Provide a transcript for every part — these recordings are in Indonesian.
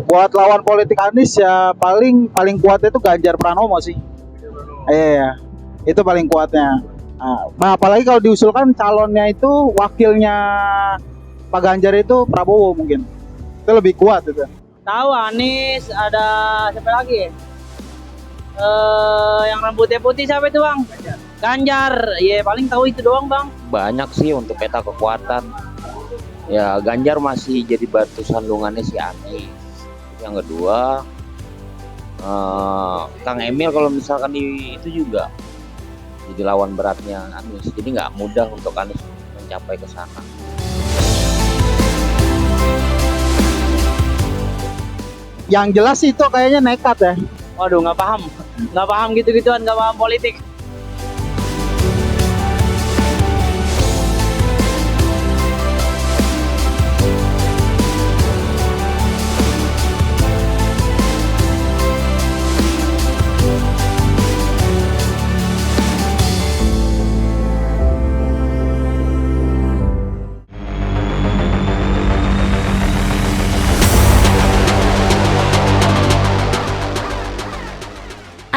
Buat lawan politik Anies ya paling kuatnya itu Ganjar Pranowo sih. Iya, itu paling kuatnya. Nah, apalagi kalau diusulkan calonnya itu wakilnya Pak Ganjar itu Prabowo mungkin. Itu lebih kuat itu. Tahu Anies, ada siapa lagi? Yang rambutnya putih siapa itu bang? Ganjar. Ya paling tahu itu doang bang. Banyak sih untuk peta kekuatan. Ya Ganjar masih jadi batu sandungannya si Anies. Yang kedua Kang Emil kalau misalkan itu juga jadi lawan beratnya Anies. Jadi nggak mudah untuk Anies mencapai ke sana. Yang jelas itu kayaknya nekat ya. Waduh nggak paham gitu-gituan, nggak paham politik.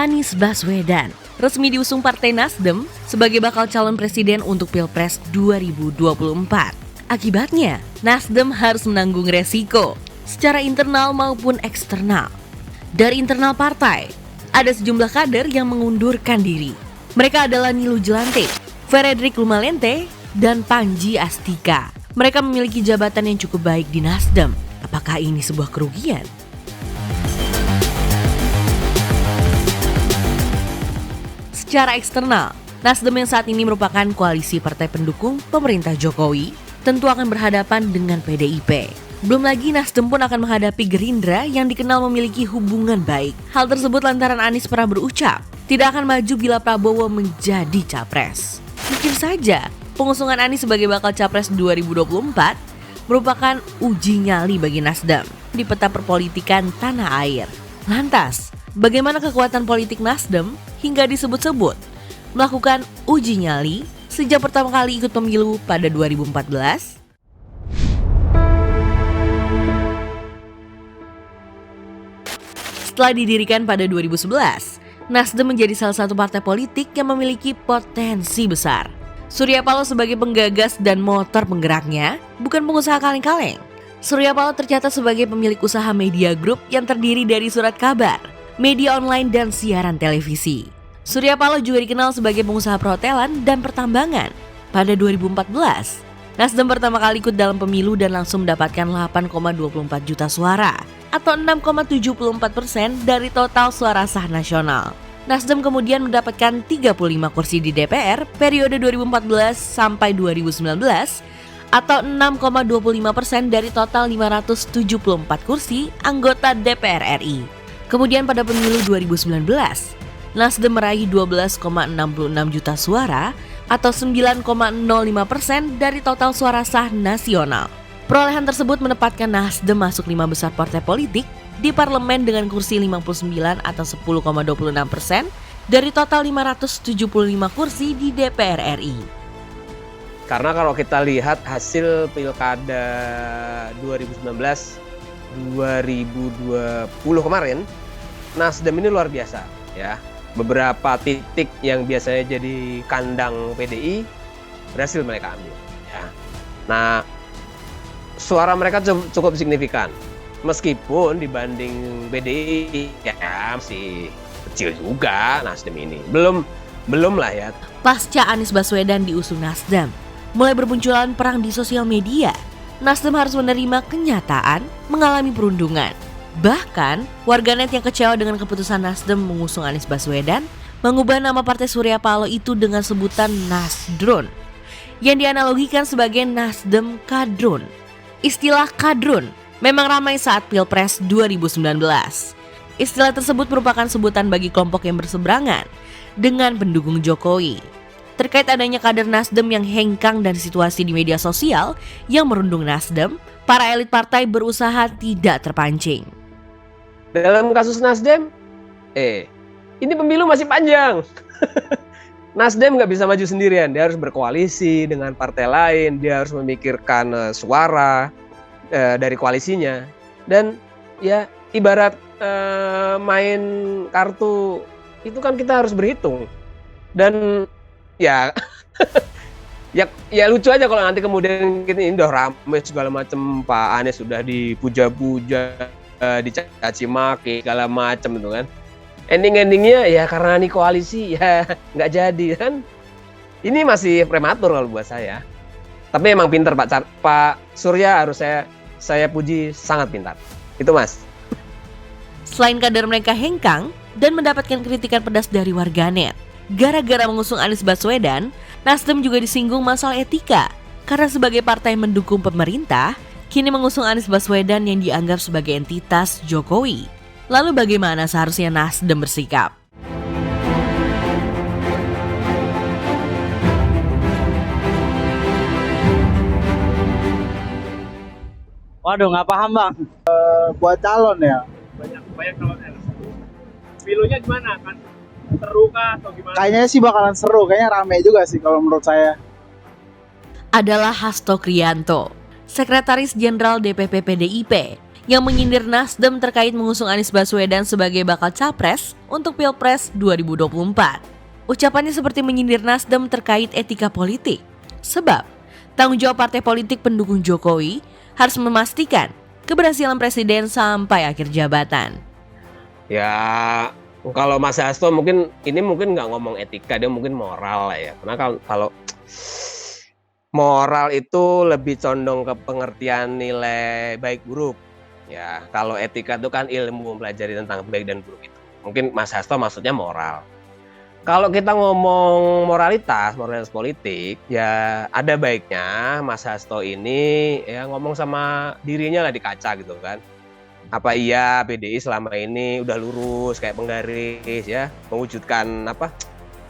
Anies Baswedan resmi diusung Partai Nasdem sebagai bakal calon presiden untuk Pilpres 2024. Akibatnya, Nasdem harus menanggung resiko secara internal maupun eksternal. Dari internal partai, ada sejumlah kader yang mengundurkan diri. Mereka adalah Nilu Jelante, Frederick Lumalente, dan Panji Astika. Mereka memiliki jabatan yang cukup baik di Nasdem. Apakah ini sebuah kerugian? Secara eksternal, Nasdem yang saat ini merupakan koalisi partai pendukung pemerintah Jokowi tentu akan berhadapan dengan PDIP. Belum lagi Nasdem pun akan menghadapi Gerindra yang dikenal memiliki hubungan baik. Hal tersebut lantaran Anies pernah berucap tidak akan maju bila Prabowo menjadi capres. Mungkin saja pengusungan Anies sebagai bakal capres 2024 merupakan uji nyali bagi Nasdem di peta perpolitikan tanah air. Lantas, bagaimana kekuatan politik Nasdem hingga disebut-sebut melakukan uji nyali sejak pertama kali ikut pemilu pada 2014? Setelah didirikan pada 2011, Nasdem menjadi salah satu partai politik yang memiliki potensi besar. Surya Paloh sebagai penggagas dan motor penggeraknya bukan pengusaha kaleng-kaleng. Surya Paloh tercatat sebagai pemilik usaha media group yang terdiri dari surat kabar, media online, dan siaran televisi. Surya Paloh juga dikenal sebagai pengusaha perhotelan dan pertambangan. Pada 2014, Nasdem pertama kali ikut dalam pemilu dan langsung mendapatkan 8,24 juta suara atau 6,74% dari total suara sah nasional. Nasdem kemudian mendapatkan 35 kursi di DPR periode 2014 sampai 2019 atau 6,25% dari total 574 kursi anggota DPR RI. Kemudian pada pemilu 2019, Nasdem meraih 12,66 juta suara atau 9,05% dari total suara sah nasional. Perolehan tersebut menempatkan Nasdem masuk 5 besar partai politik di parlemen dengan kursi 59 atau 10,26% dari total 575 kursi di DPR RI. Karena kalau kita lihat hasil pilkada 2019 2020 kemarin, Nasdem ini luar biasa ya. Beberapa titik yang biasanya jadi kandang PDI berhasil mereka ambil ya. Nah, suara mereka cukup signifikan. Meskipun dibanding PDI ya masih kecil juga Nasdem ini. Belum lah ya. Pasca Anies Baswedan diusung Nasdem, mulai bermunculan perang di sosial media. Nasdem harus menerima kenyataan mengalami perundungan. Bahkan, warganet yang kecewa dengan keputusan Nasdem mengusung Anies Baswedan mengubah nama Partai Surya Paloh itu dengan sebutan Nasdrun, yang dianalogikan sebagai Nasdem Kadrun. Istilah Kadrun memang ramai saat Pilpres 2019. Istilah tersebut merupakan sebutan bagi kelompok yang berseberangan dengan pendukung Jokowi. Terkait adanya kader Nasdem yang hengkang dan situasi di media sosial yang merundung Nasdem, para elit partai berusaha tidak terpancing. Dalam kasus Nasdem, ini pemilu masih panjang. Nasdem nggak bisa maju sendirian, dia harus berkoalisi dengan partai lain, dia harus memikirkan suara dari koalisinya. Dan ya ibarat main kartu itu kan kita harus berhitung. Dan ya ya lucu aja kalau nanti kemudian ini udah rame segala macam, Pak Anies sudah dipuja-puja, dicaci maki segala macam itu kan. Endingnya ya karena ini koalisi ya nggak jadi kan. Ini masih prematur kalau buat saya. Tapi emang pintar Pak Surya, harus saya puji, sangat pintar. Itu Mas. Selain kadar mereka hengkang dan mendapatkan kritikan pedas dari warganet, gara-gara mengusung Anies Baswedan, Nasdem juga disinggung masalah etika. Karena sebagai partai mendukung pemerintah, kini mengusung Anies Baswedan yang dianggap sebagai entitas Jokowi. Lalu bagaimana seharusnya Nasdem bersikap? Waduh, nggak paham bang. Buat calon ya. Banyak calonnya. Pilunya gimana kan? Seru kah atau gimana? Kayaknya sih bakalan seru, kayaknya rame juga sih kalau menurut saya. Adalah Hasto Kriyanto, Sekretaris Jenderal DPP PDIP, yang menyindir Nasdem terkait mengusung Anies Baswedan sebagai bakal capres untuk Pilpres 2024. Ucapannya seperti menyindir Nasdem terkait etika politik. Sebab, tanggung jawab partai politik pendukung Jokowi harus memastikan keberhasilan presiden sampai akhir jabatan. Ya kalau Mas Hasto mungkin nggak ngomong etika, dia mungkin moral lah ya. Karena kalau moral itu lebih condong ke pengertian nilai baik buruk. Ya, kalau etika itu kan ilmu mempelajari tentang baik dan buruk itu. Mungkin Mas Hasto maksudnya moral. Kalau kita ngomong moralitas politik, ya ada baiknya Mas Hasto ini ya ngomong sama dirinya lah di kaca gitu kan. Apa iya PDI selama ini udah lurus kayak penggaris ya, mewujudkan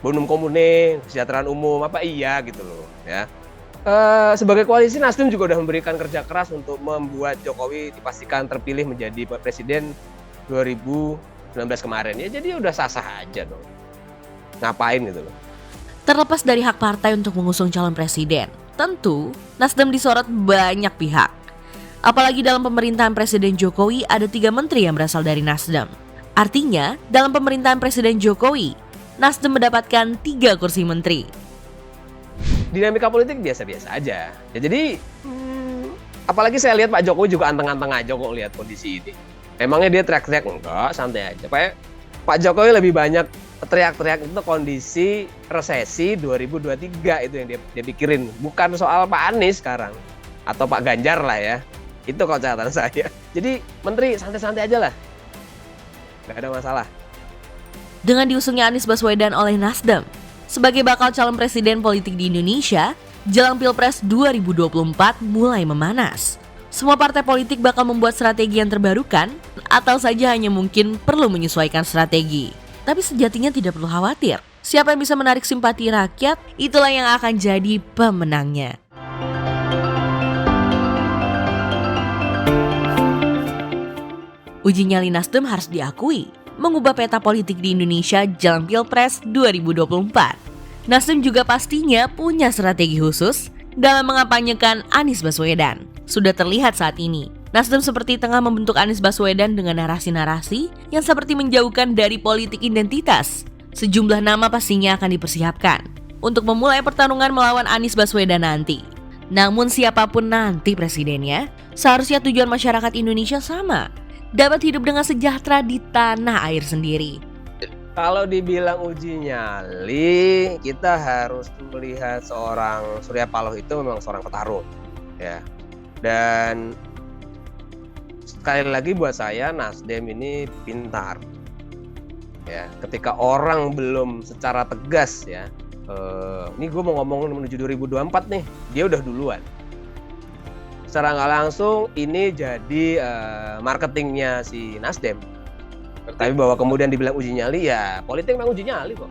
bonum komune, kesejahteraan umum, apa iya gitu loh ya. Sebagai koalisi Nasdem juga udah memberikan kerja keras untuk membuat Jokowi dipastikan terpilih menjadi presiden 2019 kemarin ya, jadi udah sah-sah aja dong. Ngapain gitu loh. Terlepas dari hak partai untuk mengusung calon presiden, tentu Nasdem disorot banyak pihak. Apalagi dalam pemerintahan Presiden Jokowi ada 3 menteri yang berasal dari Nasdem. Artinya, dalam pemerintahan Presiden Jokowi, Nasdem mendapatkan 3 kursi menteri. Dinamika politik biasa-biasa aja. Ya, jadi, apalagi saya lihat Pak Jokowi juga anteng-anteng aja kok lihat kondisi ini. Emangnya dia teriak-teriak? Enggak, santai aja. Pak Jokowi lebih banyak teriak-teriak itu kondisi resesi 2023 itu yang dia pikirin. Bukan soal Pak Anies sekarang. Atau Pak Ganjar lah ya. Itu kalau catatan saya. Jadi menteri santai-santai aja lah. Gak ada masalah. Dengan diusungnya Anies Baswedan oleh Nasdem sebagai bakal calon presiden politik di Indonesia, jelang Pilpres 2024 mulai memanas. Semua partai politik bakal membuat strategi yang terbarukan atau saja hanya mungkin perlu menyesuaikan strategi. Tapi sejatinya tidak perlu khawatir. Siapa yang bisa menarik simpati rakyat, itulah yang akan jadi pemenangnya. Uji nyali Nasdem harus diakui, mengubah peta politik di Indonesia jelang Pilpres 2024. Nasdem juga pastinya punya strategi khusus dalam mengampanyekan Anies Baswedan. Sudah terlihat saat ini, Nasdem seperti tengah membentuk Anies Baswedan dengan narasi-narasi yang seperti menjauhkan dari politik identitas. Sejumlah nama pastinya akan dipersiapkan untuk memulai pertarungan melawan Anies Baswedan nanti. Namun siapapun nanti presidennya, seharusnya tujuan masyarakat Indonesia sama, dapat hidup dengan sejahtera di tanah air sendiri. Kalau dibilang uji nyali, kita harus melihat seorang Surya Paloh itu memang seorang petarung, ya. Dan sekali lagi buat saya Nasdem ini pintar, ya. Ketika orang belum secara tegas, ya, ini gue mau ngomong menuju 2024 nih, dia udah duluan. Secara nggak langsung ini jadi marketingnya si Nasdem. Tapi bahwa kemudian dibilang uji nyali, ya politik memang uji nyali kok.